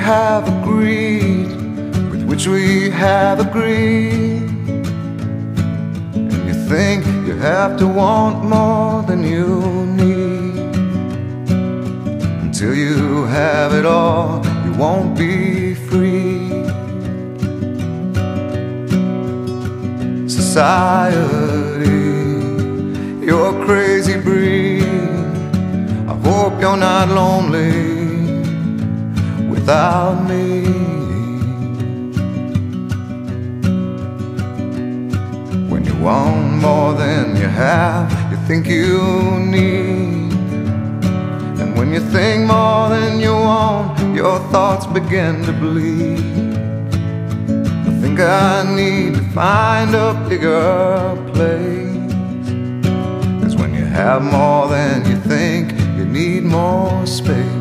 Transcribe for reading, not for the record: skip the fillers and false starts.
have agreed, with which we have agreed. And you think you have to want more than you need. Until you have it all, you won't be free. Society, you're a crazy breed. I hope you're not lonely without me. When you want more than you have, you think you need. And when you think more than you want, your thoughts begin to bleed. I think I need to find a bigger place. 'Cause when you have more than you think, you need more space.